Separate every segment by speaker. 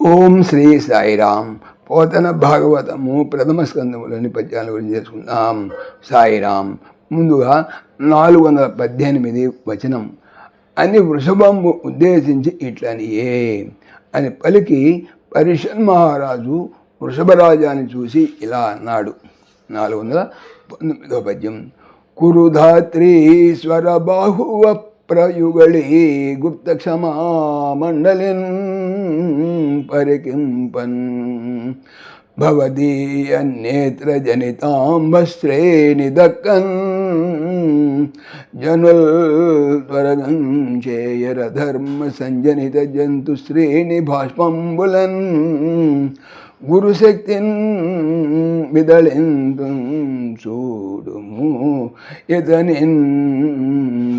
Speaker 1: ఓం శ్రీ సాయిరామ్. పోతన భాగవతము ప్రథమ స్కందములోని పద్యాల గురించి తెలుసుకుందాం. సాయిరామ్. ముందుగా 418 వచనం. అని వృషభంబు ఉద్దేశించి ఇట్లనియే అని పలికి పరిషన్ మహారాజు వృషభరాజాన్ని చూసి ఇలా అన్నాడు. 419 పద్యం. కురుధాత్రీశ్వర బాహువ ప్రయుగళీ గుప్త క్షమా మండలిన్ పరికింపన్ భవదీయ నేత్ర జనితాంబశ్రేణి దక్కన్ జనుల్ త్వరగం చేయర ధర్మ సంజనిత జంతు శ్రేణి భాష్పంబులన్ గురుశక్తిన్ మిదళింతు చూడుము ఇతనిన్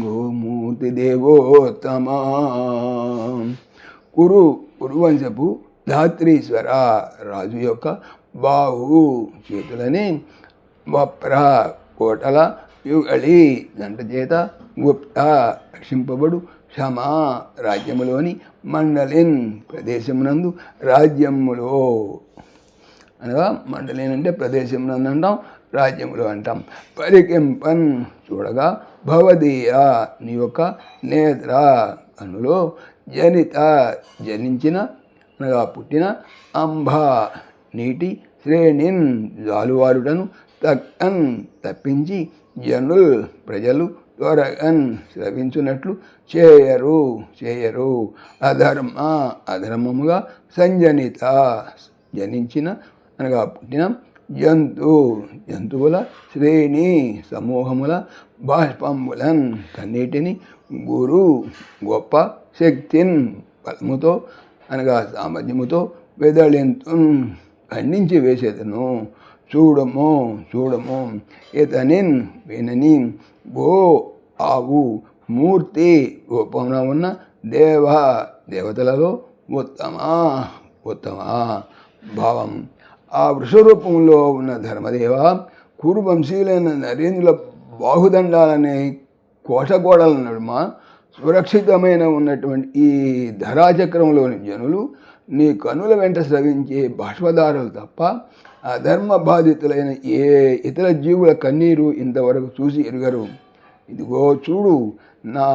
Speaker 1: గోమూర్తి దేవోత్తమా. కురువంశపు ధాత్రీశ్వర రాజు యొక్క బాహు చేతులని వప్ర కోటల యుగళి జంట చేత గుప్త రక్షింపబడు క్షమా రాజ్యములోని మండలిన్ ప్రదేశమునందు రాజ్యములో అనగా మండలిన్ అంటే ప్రదేశమునందు అంటాం, రాజ్యములో అంటాం. పరికింపన్ చూడగా భవదీయ నీ యొక్క నేత్ర కనులో జనిత జనించిన అనగా పుట్టిన అంబ నీటి శ్రేణిన్ జాలువారుటను తక్కన్ తప్పించి జనుల్ ప్రజలు త్వరగన్ శ్రవించున్నట్లు చేయరు అధర్మ అధర్మముగా సంజనిత జనించిన అనగా పుట్టిన జంతువుల శ్రేణి సమూహముల బాష్పంబులన్ కన్నీటిని గురు గొప్ప శక్తిన్ బలముతో అనగా సామర్థ్యముతో వెదళింతు ఖండించి వేసేదను. చూడము ఇతనిన్ వినని గో ఆవు మూర్తి రూపంలో ఉన్న దేవతలలో ఉత్తమ భావం. ఆ వృషరూపంలో ఉన్న ధర్మదేవ కురువంశీయులైన నరేంద్రుల బాహుదండాలనే కోటగోడల నడుమ సురక్షితమైన ఉన్నటువంటి ఈ ధరాచక్రంలోని జనులు నీ కనుల వెంట స్రవించే బాష్పధారలు తప్ప అధర్మ బాధితులైన ఏ ఇతర జీవుల కన్నీరు ఇంతవరకు చూసి ఎరుగరు. ఇదిగో చూడు, నా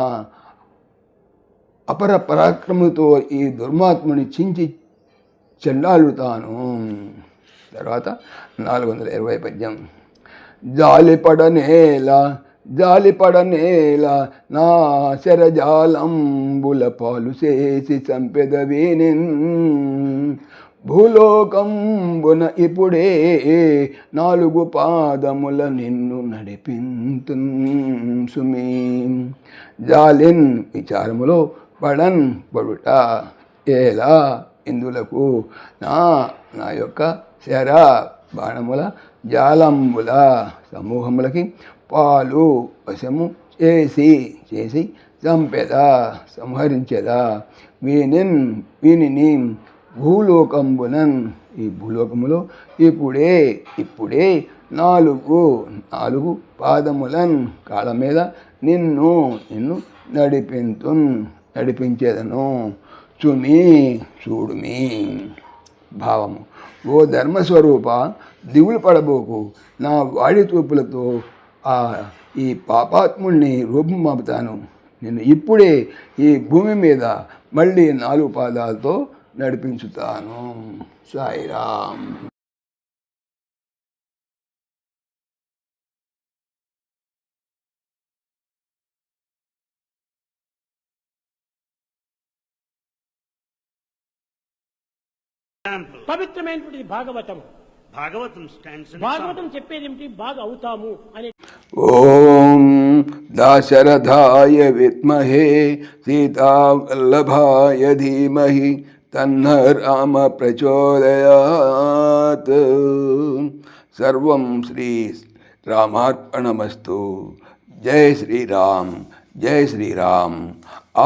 Speaker 1: అపర పరాక్రమంతో ఈ దుర్మాత్ముని చించి చెండాలుతాను. తర్వాత 420 పద్యం. జాలిపడనేలా నా శరజాలంబుల పాలు చేసి చంపెదవేనిన్ భూలోకంబున ఇప్పుడే 4 పాదముల నిన్ను నడిపింతు సుమీ. జాలిన్ విచారములో పడుట ఎలా ఇందులకు నా యొక్క శర బాణముల జాలంబుల సమూహములకి పాలు వశము చేసి సంహరించేదా వీనిని భూలోకంబునన్ ఈ భూలోకములో ఇప్పుడే 4 పాదములన్ కాళ్ళ మీద నిన్ను నడిపించేదను. చూడుమి. భావము. ఓ ధర్మస్వరూప, దిగులు పడబోకు. నా వాడి చూపులతో ఈ పాపాత్ముడిని రూపం పంపుతాను. నేను ఇప్పుడే ఈ భూమి మీద మళ్ళీ 4 పాదాలతో నడిపించుతాను. సాయిరామ్.
Speaker 2: పవిత్రమైనటువంటి భాగవతం చెప్పేది ఏమిటి? బాగా అవుతాము అనే.
Speaker 1: ఓం దాశరథాయ విద్మహే సీతావల్లభాయ ధీమహి తన్న రామ ప్రచోదయాత్. సర్వం శ్రీ రామార్పణమస్తు. జై శ్రీరామ్, జై శ్రీరామ్.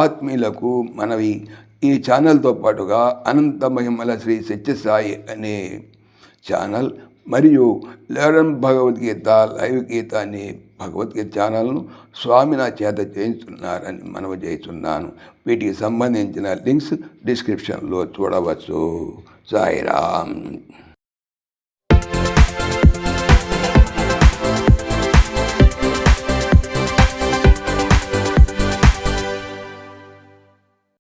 Speaker 1: ఆత్మీయులకు మనవి, ఈ ఛానల్తో పాటుగా అనంత మహిమల శ్రీ సత్యసాయి అనే ఛానల్ మరియు లెర్న్ భగవద్గీత లైవ్ గీత అనే భగవద్గీత ఛానల్ను స్వామి నా చేత చేయించుతున్నారని మనవి చేస్తున్నాను. వీటికి సంబంధించిన లింక్స్ డిస్క్రిప్షన్లో చూడవచ్చు. సాయిరామ్.